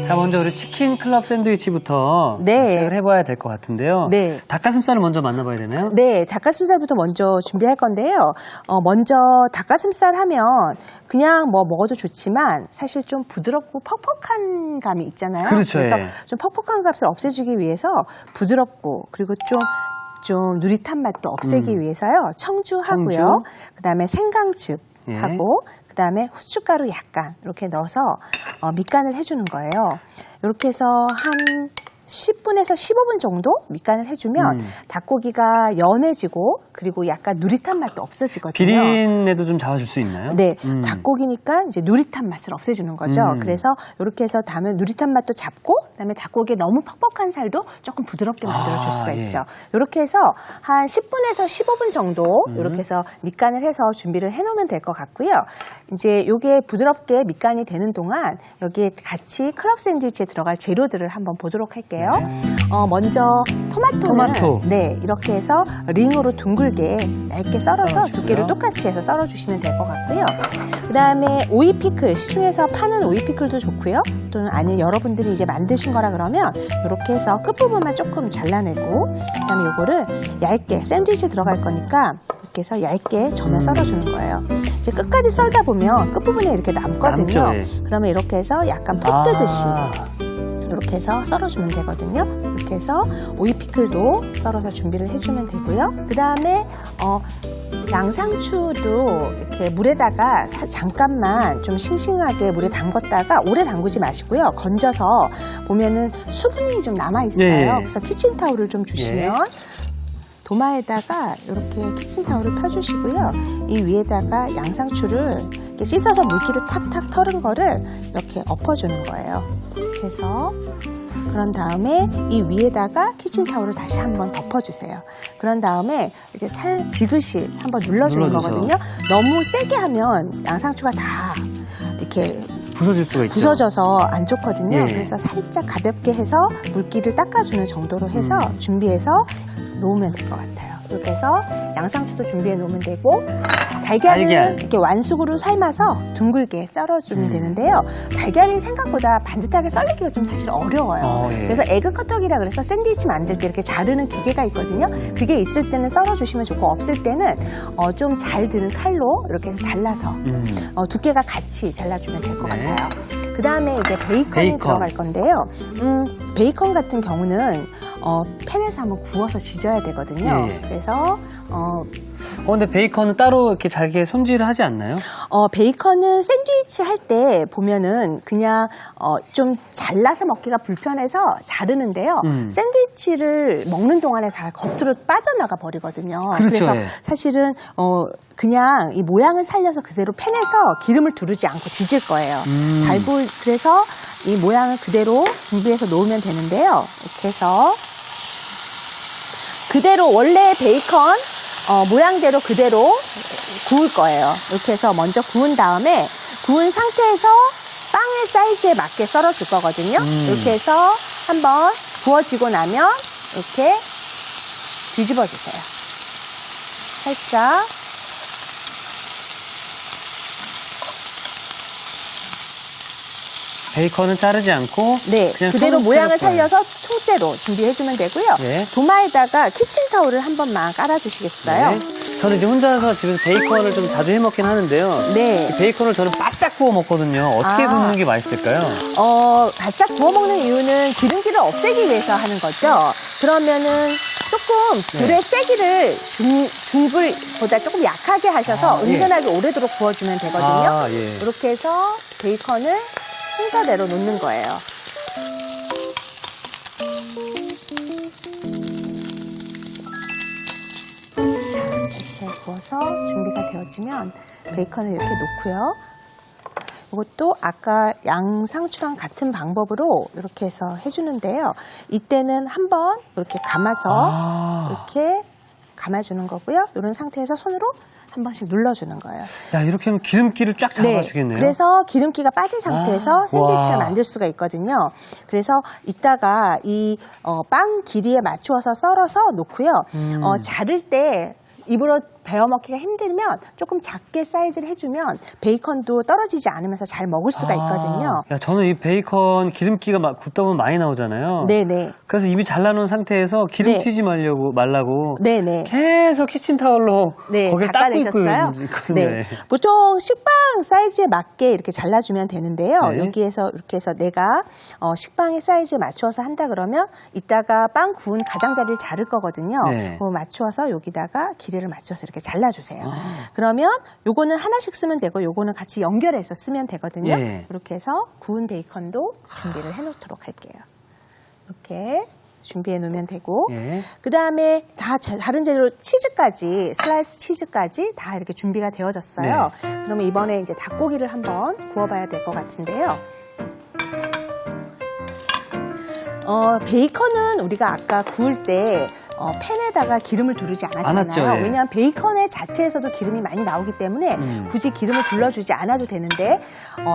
자, 먼저 우리 치킨 클럽 샌드위치부터 시작을 해봐야 될 것 같은데요. 네. 닭가슴살을 먼저 만나봐야 되나요? 네, 닭가슴살부터 먼저 준비할 건데요. 먼저 닭가슴살 하면 그냥 뭐 먹어도 좋지만 사실 좀 부드럽고 퍽퍽한 감이 있잖아요. 그렇죠. 그래서 예. 좀 퍽퍽한 감을 없애주기 위해서 부드럽고 그리고 좀 누릿한 맛도 없애기 위해서요. 청주하고요. 그다음에 생강즙 하고 그다음에 후춧가루 약간 이렇게 넣어서 밑간을 해주는 거예요. 이렇게 해서 한 10분에서 15분 정도 밑간을 해주면 닭고기가 연해지고 그리고 약간 누릿한 맛도 없어지거든요. 비린내도 좀 잡아줄 수 있나요? 네, 닭고기니까 이제 누릿한 맛을 없애주는 거죠. 그래서 이렇게 해서 담은 누릿한 맛도 잡고 그다음에 닭고기에 너무 퍽퍽한 살도 조금 부드럽게 만들어줄 수가 있죠. 이렇게 해서 한 10분에서 15분 정도 이렇게 해서 밑간을 해서 준비를 해놓으면 될 것 같고요. 이제 요게 부드럽게 밑간이 되는 동안 여기에 같이 클럽 샌드위치에 들어갈 재료들을 한번 보도록 할게요. 먼저 토마토. 네, 이렇게 해서 링으로 둥글게 얇게 썰어서 두께를 똑같이 해서 썰어주시면 될 것 같고요. 그 다음에 오이 피클, 시중에서 파는 오이 피클도 좋고요. 또는 아니면 여러분들이 이제 만드신 거라 그러면 이렇게 해서 끝부분만 조금 잘라내고 그 다음에 요거를 얇게 샌드위치에 들어갈 거니까 이렇게 해서 얇게 저면 썰어주는 거예요. 이제 끝까지 썰다 보면 끝부분에 이렇게 남거든요. 그러면 이렇게 해서 약간 pot 뜨듯이 이렇게 해서 썰어주면 되거든요. 이렇게 해서 오이 피클도 썰어서 준비를 해주면 되고요. 그 다음에 양상추도 이렇게 물에다가 잠깐만 좀 싱싱하게 물에 담궜다가 오래 담그지 마시고요. 건져서 보면은 수분이 좀 남아있어요. 그래서 키친타올을 좀 주시면 도마에다가 이렇게 키친타올을 펴주시고요. 이 위에다가 양상추를 이렇게 씻어서 물기를 탁탁 털은 거를 이렇게 엎어주는 거예요. 이렇게 해서 그런 다음에 이 위에다가 키친타올을 다시 한번 덮어주세요. 그런 다음에 이렇게 지그시 한번 눌러주는 거거든요. 너무 세게 하면 양상추가 다 이렇게 부서질 수가 있죠. 부서져서 안 좋거든요. 그래서 살짝 가볍게 해서 물기를 닦아주는 정도로 해서 준비해서 놓으면 될 것 같아요. 이렇게 해서 양상추도 준비해 놓으면 되고 달걀을 이렇게 완숙으로 삶아서 둥글게 썰어주면 되는데요. 달걀이 생각보다 반듯하게 썰리기가 좀 사실 어려워요. 그래서 에그 커터기라 그래서 샌드위치 만들 때 이렇게 자르는 기계가 있거든요. 그게 있을 때는 썰어주시면 좋고 없을 때는 좀 잘 드는 칼로 이렇게 해서 잘라서 두께가 같이 잘라주면 될 것 같아요. 그 다음에 이제 베이컨이 들어갈 건데요. 베이컨 같은 경우는 팬에서 한번 구워서 지져야 되거든요. 그래서 근데 베이컨은 따로 이렇게 잘게 손질을 하지 않나요? 베이컨은 샌드위치 할 때 보면은 그냥 좀 잘라서 먹기가 불편해서 자르는데요. 샌드위치를 먹는 동안에 다 겉으로 빠져나가 버리거든요. 그렇죠. 그래서 사실은 그냥 이 모양을 살려서 그대로 팬에서 기름을 두르지 않고 지질 거예요. 그래서 이 모양을 그대로 준비해서 놓으면 되는데요. 이렇게 해서 그대로 원래 베이컨 모양대로 그대로 구울 거예요. 이렇게 해서 먼저 구운 다음에 구운 상태에서 빵의 사이즈에 맞게 썰어 줄 거거든요. 이렇게 해서 한번 구워지고 나면 이렇게 뒤집어 주세요. 살짝. 베이컨은 자르지 않고 그냥 그대로 모양을 살려서 통째로 준비해주면 되고요. 도마에다가 키친타올을 한 번만 깔아주시겠어요? 저는 이제 혼자서 집에서 베이컨을 좀 자주 해먹긴 하는데요. 이 베이컨을 저는 바싹 구워 먹거든요. 어떻게 굽는 게 맛있을까요? 바싹 구워 먹는 이유는 기름기를 없애기 위해서 하는 거죠. 그러면은 조금 불의 세기를 중불보다 조금 약하게 하셔서 은근하게 오래도록 구워주면 되거든요. 이렇게 해서 베이컨을 순서대로 놓는 거예요. 자, 이렇게 구워서 준비가 되어지면 베이컨을 이렇게 놓고요. 이것도 아까 양상추랑 같은 방법으로 이렇게 해서 해주는데요. 이때는 한번 이렇게 감아서 이렇게 감아주는 거고요. 이런 상태에서 손으로 한 번씩 눌러주는 거예요. 야, 이렇게 하면 기름기를 쫙 잡아주겠네요. 그래서 기름기가 빠진 상태에서 샌드위치를 만들 수가 있거든요. 그래서 이따가 이 빵 길이에 맞추어서 썰어서 놓고요. 자를 때 입으로 베어 먹기가 힘들면 조금 작게 사이즈를 해주면 베이컨도 떨어지지 않으면서 잘 먹을 수가 있거든요. 야, 저는 이 베이컨 기름기가 막 굽다 보면 많이 나오잖아요. 네네. 그래서 이미 잘라놓은 상태에서 기름 네. 튀지 말라고 네네. 계속 키친타올로 네, 거기를 닦고 닦아내셨어요? 있거든요. 네. 보통 식빵 사이즈에 맞게 이렇게 잘라주면 되는데요. 네. 여기에서 이렇게 해서 내가 식빵의 사이즈에 맞추어서 한다 그러면 이따가 빵 구운 가장자리를 자를 거거든요. 네. 그거 맞추어서 여기다가 길이를 맞춰서 이렇게 잘라주세요. 그러면 요거는 하나씩 쓰면 되고 요거는 같이 연결해서 쓰면 되거든요. 네. 이렇게 해서 구운 베이컨도 준비를 해놓도록 할게요. 이렇게 준비해 놓으면 되고 예. 그 다음에 다 다른 재료 치즈까지 슬라이스 치즈까지 다 이렇게 준비가 되어졌어요. 그러면 이번에 이제 닭고기를 한번 구워봐야 될 것 같은데요. 베이컨은 우리가 아까 구울 때 팬에다가 기름을 두르지 않았잖아요. 않았죠, 예. 왜냐하면 베이컨의 자체에서도 기름이 많이 나오기 때문에 굳이 기름을 둘러주지 않아도 되는데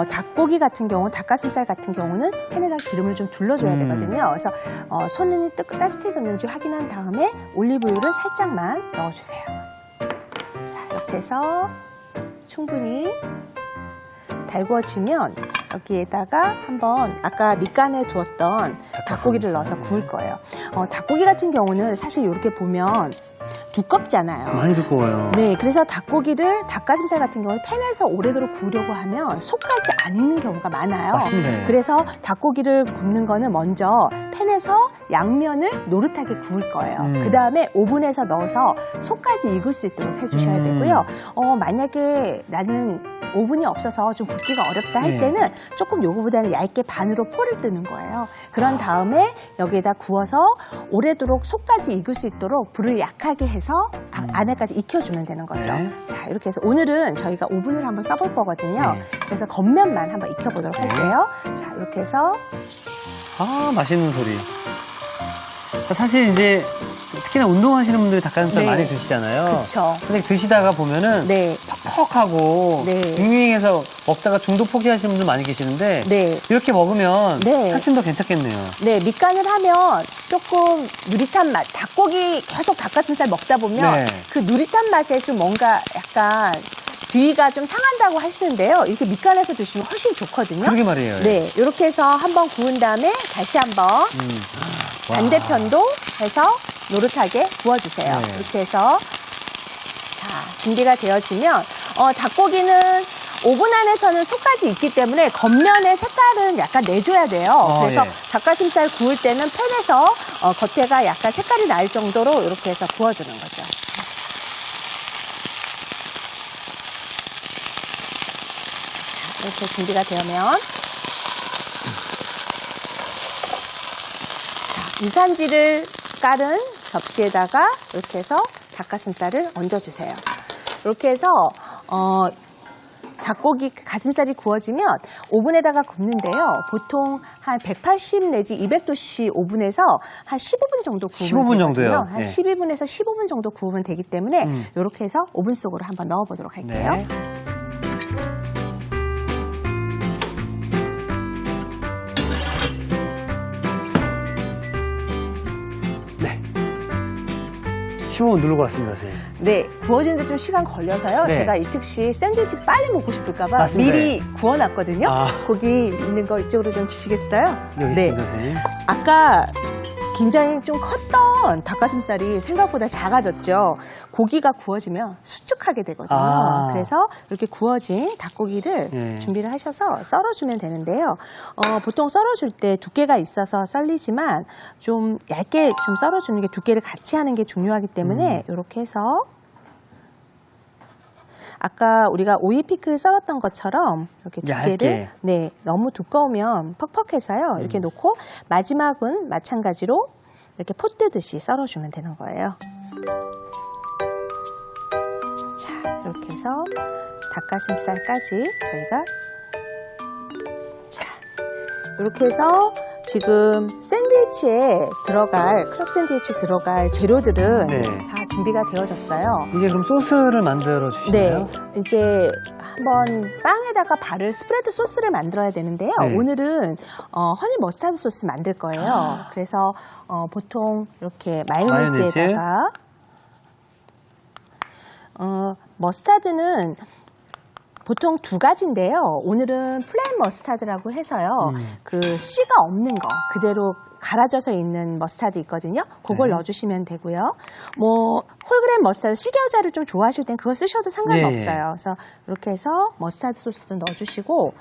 닭고기 같은 경우는 닭가슴살 같은 경우는 팬에다가 기름을 좀 둘러줘야 되거든요. 그래서 손이 따뜻해졌는지 확인한 다음에 올리브유를 살짝만 넣어주세요. 자, 이렇게 해서 충분히 달구어지면 여기에다가 한번 아까 밑간에 두었던 닭고기를 넣어서 구울 거예요. 닭고기 같은 경우는 사실 이렇게 보면 두껍잖아요. 많이 두꺼워요. 네, 그래서 닭가슴살 같은 경우는 팬에서 오래도록 구우려고 하면 속까지 안 익는 경우가 많아요. 맞습니다. 그래서 닭고기를 굽는 거는 먼저 팬에서 양면을 노릇하게 구울 거예요. 그 다음에 오븐에서 넣어서 속까지 익을 수 있도록 해주셔야 되고요. 만약에 나는 오븐이 없어서 좀 굽기가 어렵다 할 때는 조금 요거보다는 얇게 반으로 포를 뜨는 거예요. 그런 다음에 여기에다 구워서 오래도록 속까지 익을 수 있도록 불을 약하게 해서 안에까지 익혀주면 되는 거죠. 자, 이렇게 해서 오늘은 저희가 오븐을 한번 써볼 거거든요. 그래서 겉면만 한번 익혀보도록 할게요. 자, 이렇게 해서 맛있는 소리. 사실 이제 특히나 운동하시는 분들이 닭가슴살 많이 드시잖아요. 그렇죠. 근데 드시다가 보면은 퍽퍽하고 윙윙해서 먹다가 중독 포기하시는 분들 많이 계시는데 이렇게 먹으면 한층 더 괜찮겠네요. 네, 밑간을 하면 조금 누릿한 맛, 닭고기 계속 닭가슴살 먹다 보면 그 누릿한 맛에 좀 뭔가 약간 비위가 좀 상한다고 하시는데요. 이렇게 밑간해서 드시면 훨씬 좋거든요. 그러게 말이에요. 네, 이렇게 해서 한번 구운 다음에 다시 한번 반대편도 해서 노릇하게 구워주세요. 이렇게 해서 자, 준비가 되어지면 닭고기는 오븐 안에서는 속까지 익기 때문에 겉면의 색깔은 약간 내줘야 돼요. 그래서 닭가슴살 구울 때는 팬에서 겉에가 약간 색깔이 날 정도로 이렇게 해서 구워주는 거죠. 자, 이렇게 준비가 되면 자, 유산지를 깔은 접시에다가 이렇게 해서 닭가슴살을 얹어주세요. 이렇게 해서 닭고기 가슴살이 구워지면 오븐에다가 굽는데요. 보통 한 180 내지 200도씨 오븐에서 한 15분 정도 구우면 15분 정도요? 한 12분에서 15분 정도 구우면 되기 때문에 이렇게 해서 오븐 속으로 한번 넣어보도록 할게요. 네. 15분 누르고 왔습니다, 선생님. 네, 구워지는데 좀 시간 걸려서요. 제가 이특씨 샌드위치 빨리 먹고 싶을까봐 미리 구워놨거든요. 고기 있는 거 이쪽으로 좀 주시겠어요? 여기 있습니다, 선생님. 아까 굉장히 좀 컸던 닭가슴살이 생각보다 작아졌죠. 고기가 구워지면 수축하게 되거든요. 그래서 이렇게 구워진 닭고기를 준비를 하셔서 썰어주면 되는데요. 보통 썰어줄 때 두께가 있어서 썰리지만 좀 얇게 좀 썰어주는 게 두께를 같이 하는 게 중요하기 때문에 이렇게 해서 아까 우리가 오이 피클 썰었던 것처럼 이렇게 두께를 너무 두꺼우면 퍽퍽해서요. 이렇게 놓고 마지막은 마찬가지로 이렇게 포 뜨듯이 썰어주면 되는 거예요. 자, 이렇게 해서 닭가슴살까지 저희가 이렇게 해서 지금 샌드위치에 들어갈 클럽 샌드위치 들어갈 재료들은 다 준비가 되어졌어요. 이제 그럼 소스를 만들어 주시나요? 네, 이제 한번 빵에다가 바를 스프레드 소스를 만들어야 되는데요. 오늘은 허니 머스타드 소스 만들 거예요. 그래서 보통 이렇게 마요네즈에다가 머스타드는 보통 두 가지인데요. 오늘은 플레인 머스타드라고 해서요. 그 씨가 없는 거 그대로 갈아져서 있는 머스타드 있거든요. 그걸 넣어주시면 되고요. 뭐 홀그레인 머스타드 씨겨자를 좀 좋아하실 땐 그거 쓰셔도 상관없어요. 그래서 이렇게 해서 머스타드 소스도 넣어주시고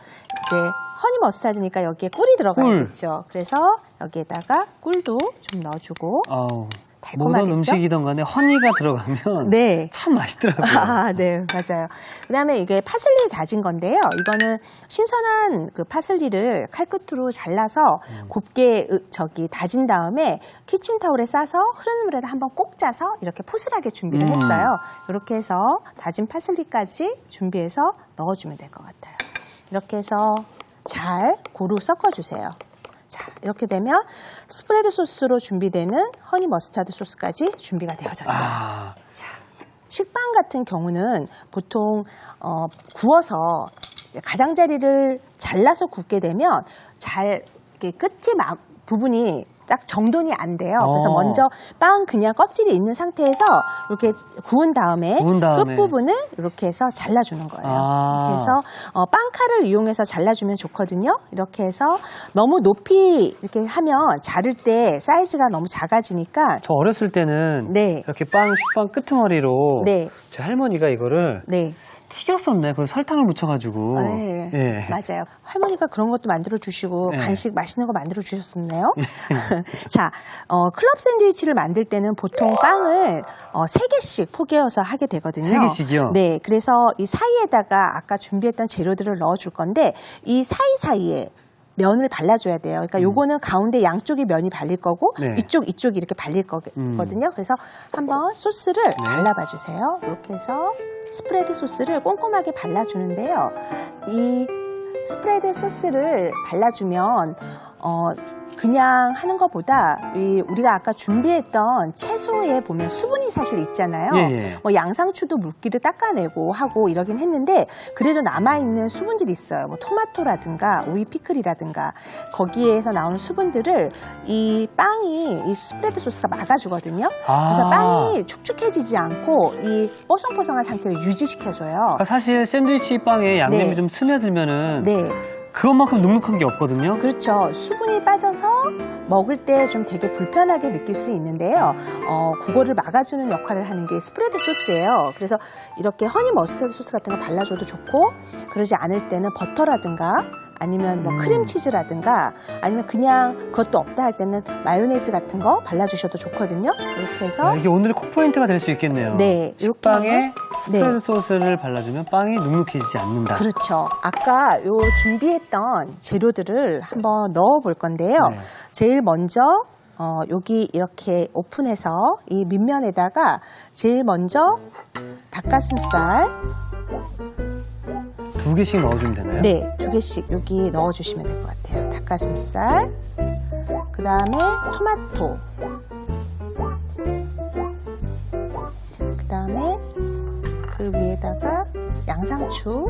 이제 허니 머스타드니까 여기에 꿀이 들어가야겠죠. 그래서 여기에다가 꿀도 좀 넣어주고. 모든 음식이든 간에 허니가 들어가면 네. 참 맛있더라고요. 네, 맞아요. 그다음에 이게 파슬리 다진 건데요. 이거는 신선한 그 파슬리를 칼끝으로 잘라서 곱게 다진 다음에 키친타올에 싸서 흐르는 물에다 한번 꼭 짜서 이렇게 포슬하게 준비를 했어요. 이렇게 해서 다진 파슬리까지 준비해서 넣어주면 될 것 같아요. 이렇게 해서 잘 고루 섞어주세요. 자, 이렇게 되면 스프레드 소스로 준비되는 허니 머스타드 소스까지 준비가 되어졌어요. 자, 식빵 같은 경우는 보통 구워서 가장자리를 잘라서 굽게 되면 잘 이렇게 부분이 딱 정돈이 안 돼요. 그래서 먼저 빵 그냥 껍질이 있는 상태에서 이렇게 구운 다음에 끝부분을 이렇게 해서 잘라주는 거예요. 이렇게 해서 빵칼을 이용해서 잘라주면 좋거든요. 이렇게 해서 너무 높이 이렇게 하면 자를 때 사이즈가 너무 작아지니까. 저 어렸을 때는 이렇게 식빵 끄트머리로 제 할머니가 이거를 튀겼었네. 그래서 설탕을 묻혀가지고. 맞아요. 할머니가 그런 것도 만들어 주시고 간식 맛있는 거 만들어 주셨었네요. 자, 클럽 샌드위치를 만들 때는 보통 빵을 3개씩 포개어서 하게 되거든요. 3개씩이요? 네, 그래서 이 사이에다가 아까 준비했던 재료들을 넣어줄 건데 이 사이사이에 면을 발라줘야 돼요. 그러니까 요거는 가운데 양쪽이 면이 발릴 거고 이쪽이 이렇게 발릴 거거든요. 그래서 한번 소스를 발라봐 주세요. 이렇게 해서 스프레드 소스를 꼼꼼하게 발라주는데요. 이 스프레드 소스를 발라주면 그냥 하는 것보다 우리가 아까 준비했던 채소에 보면 수분이 사실 있잖아요. 뭐 양상추도 물기를 닦아내고 하고 이러긴 했는데 그래도 남아있는 수분들이 있어요. 뭐 토마토라든가 오이 피클이라든가 거기에서 나오는 수분들을 이 스프레드 소스가 막아주거든요. 그래서 빵이 축축해지지 않고 이 뽀송뽀송한 상태를 유지시켜줘요. 그러니까 사실 샌드위치 빵에 양념이 좀 스며들면은 그것만큼 눅눅한 게 없거든요. 그렇죠. 수분이 빠져서 먹을 때 좀 되게 불편하게 느낄 수 있는데요. 그거를 막아주는 역할을 하는 게 스프레드 소스예요. 그래서 이렇게 허니 머스타드 소스 같은 거 발라줘도 좋고 그러지 않을 때는 버터라든가 아니면 뭐 크림치즈라든가 아니면 그냥 그것도 없다 할 때는 마요네즈 같은 거 발라주셔도 좋거든요. 이렇게 해서 이게 오늘의 콕포인트가 될 수 있겠네요. 네, 이렇게 빵에 스프레드 소스를 발라주면 빵이 눅눅해지지 않는다. 그렇죠. 아까 요 준비했던 재료들을 한번 넣어 볼 건데요. 제일 먼저 여기 이렇게 오픈해서 이 밑면에다가 제일 먼저 닭가슴살 2개씩 넣어주면 되나요? 네, 2개씩 여기 넣어주시면 될 것 같아요. 닭가슴살, 그 다음에 토마토, 그 다음에 그 위에다가 양상추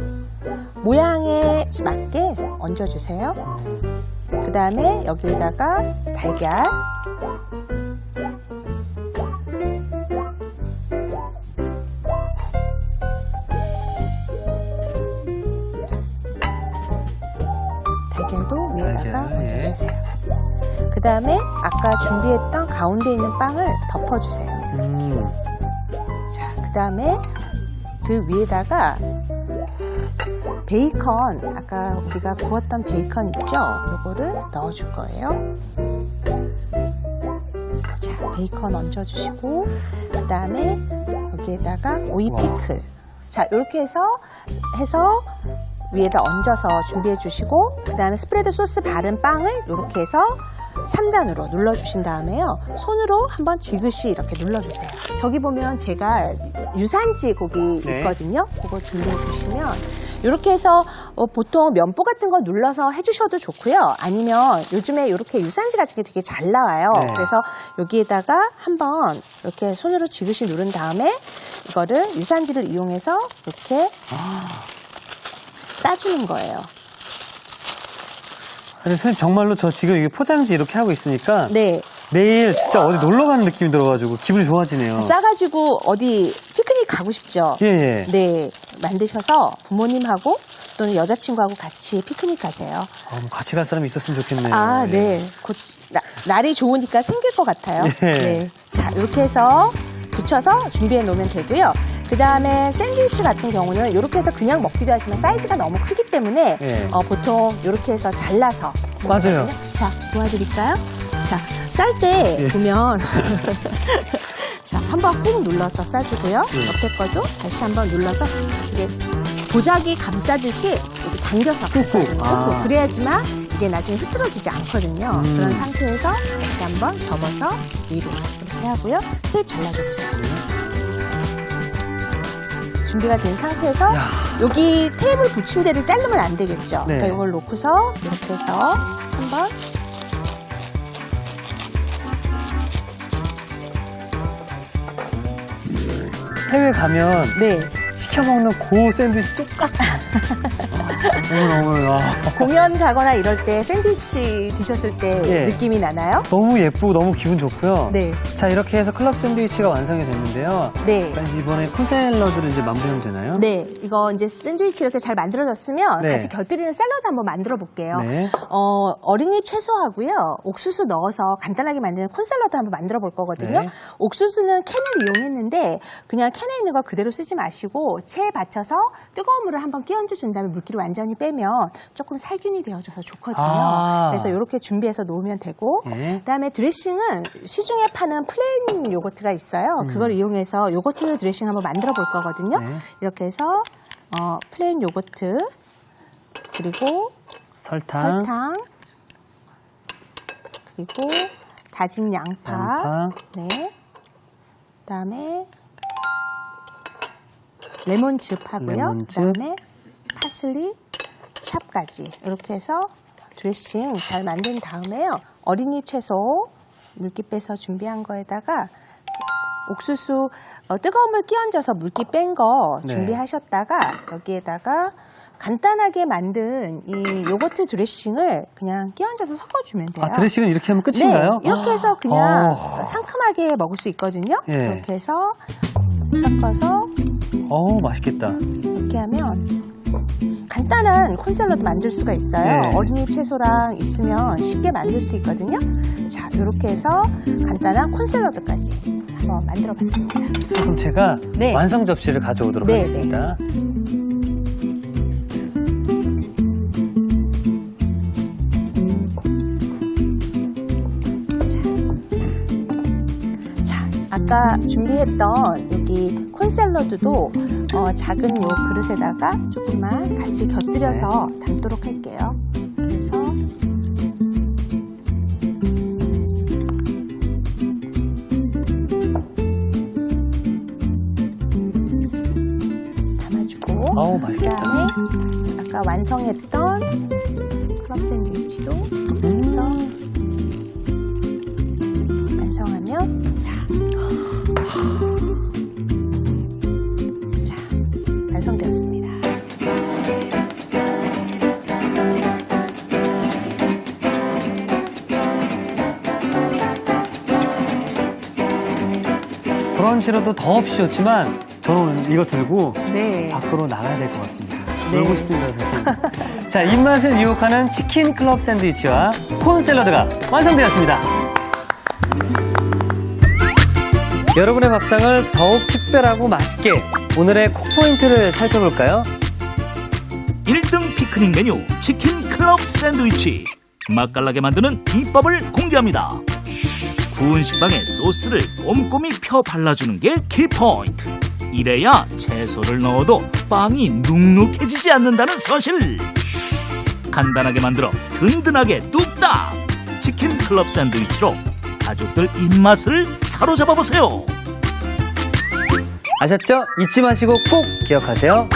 모양에 맞게 얹어주세요. 그 다음에 여기에다가 달걀, 달걀도 위에다가 얹어주세요. 그 다음에 아까 준비했던 가운데 있는 빵을 덮어주세요. 자, 그 다음에 그 위에다가 베이컨, 아까 우리가 구웠던 베이컨 있죠? 요거를 넣어줄 거예요. 자, 베이컨 얹어주시고 그 다음에 여기에다가 오이 피클. 자, 이렇게 해서 위에다 얹어서 준비해 주시고 그 다음에 스프레드 소스 바른 빵을 이렇게 해서 3단으로 눌러주신 다음에요. 손으로 한번 지그시 이렇게 눌러주세요. 저기 보면 제가 유산지 고기 있거든요. 그거 준비해 주시면 이렇게 해서 보통 면보 같은 거 눌러서 해주셔도 좋고요. 아니면 요즘에 이렇게 유산지 같은 게 되게 잘 나와요. 그래서 여기에다가 한번 이렇게 손으로 지그시 누른 다음에 이거를 유산지를 이용해서 이렇게 싸주는 거예요. 선생님 정말로 저 지금 이게 포장지 이렇게 하고 있으니까 내일 진짜 어디 놀러 가는 느낌이 들어가지고 기분이 좋아지네요. 싸가지고 어디 피크닉 가고 싶죠? 예. 네, 만드셔서 부모님하고 또는 여자친구하고 같이 피크닉 가세요. 같이 갈 사람이 있었으면 좋겠네요. 아, 네. 곧 날이 좋으니까 생길 것 같아요. 네. 자, 이렇게 해서 붙여서 준비해 놓으면 되고요. 그 다음에 샌드위치 같은 경우는 이렇게 해서 그냥 먹기도 하지만 사이즈가 너무 크기 때문에 보통 이렇게 해서 잘라서 맞아요. 자, 도와드릴까요? 자, 쌀 때 보면 자, 한번 꾹 눌러서 싸주고요. 옆에 거도 다시 한번 눌러서 이게 도자기 감싸듯이 이렇게 당겨서 감싸주는 거. 그래야지만 이게 나중에 흐트러지지 않거든요. 그런 상태에서 다시 한번 접어서 위로 이렇게 하고요. 테이프 잘라줘보세요. 준비가 된 상태에서 여기 테이블 붙인 데를 자르면 안 되겠죠. 그러니까 이걸 놓고서 이렇게 해서 한번 해외 가면 시켜먹는 그 샌드위치 똑같아. 너무 공연 가거나 이럴 때 샌드위치 드셨을 때 느낌이 나나요? 너무 예쁘고 너무 기분 좋고요. 네. 자, 이렇게 해서 클럽 샌드위치가 완성이 됐는데요. 네. 이번에 콘샐러드를 이제 마무리하면 되나요? 네. 이거 이제 샌드위치 이렇게 잘 만들어졌으면 같이 곁들이는 샐러드 한번 만들어 볼게요. 어린이 채소하고요. 옥수수 넣어서 간단하게 만드는 콘샐러드 한번 만들어 볼 거거든요. 옥수수는 캔을 이용했는데 그냥 캔에 있는 걸 그대로 쓰지 마시고 체에 받쳐서 뜨거운 물을 한번 끼얹어 준 다음에 물기를 완전히 빼면 조금 살균이 되어져서 좋거든요. 그래서 이렇게 준비해서 놓으면 되고 그다음에 드레싱은 시중에 파는 플레인 요거트가 있어요. 그걸 이용해서 요거트 드레싱 한번 만들어 볼 거거든요. 이렇게 해서 플레인 요거트 그리고 설탕 그리고 다진 양파. 네. 그다음에 레몬즙 하고요. 그다음에 파슬리, 찹까지 이렇게 해서 드레싱 잘 만든 다음에요. 어린이 채소 물기 빼서 준비한 거에다가 옥수수 뜨거운 물 끼얹어서 물기 뺀 거 준비하셨다가 여기에다가 간단하게 만든 이 요거트 드레싱을 그냥 끼얹어서 섞어주면 돼요. 드레싱은 이렇게 하면 끝인가요? 네, 이렇게 해서 그냥 상큼하게 먹을 수 있거든요. 이렇게 해서 섞어서 맛있겠다. 이렇게 하면 간단한 콘샐러드 만들 수가 있어요. 어린이 채소랑 있으면 쉽게 만들 수 있거든요. 자, 이렇게 해서 간단한 콘샐러드까지 한번 만들어 봤습니다. 그럼 제가 완성 접시를 가져오도록 하겠습니다. 아까 준비했던 여기 콘샐러드도 작은 요 그릇에다가 조금만 같이 곁들여서 담도록 할게요. 그래서 담아주고 그다음에 아까 완성했던 클럽 샌드위치도 해서 완성하면 자, 완성되었습니다. 브런치로도 더없이 좋지만 저는 이거 들고 밖으로 나가야 될 것 같습니다. 놀고 싶습니다. 자, 입맛을 유혹하는 치킨 클럽 샌드위치와 콘 샐러드가 완성되었습니다. 여러분의 밥상을 더욱 특별하고 맛있게 오늘의 콕포인트를 살펴볼까요? 1등 피크닉 메뉴 치킨 클럽 샌드위치. 맛깔나게 만드는 비법을 공개합니다. 구운 식빵에 소스를 꼼꼼히 펴 발라주는 게 키포인트. 이래야 채소를 넣어도 빵이 눅눅해지지 않는다는 사실. 간단하게 만들어 든든하게 뚝딱. 치킨 클럽 샌드위치로 가족들 입맛을 사로잡아보세요. 아셨죠? 잊지 마시고 꼭 기억하세요.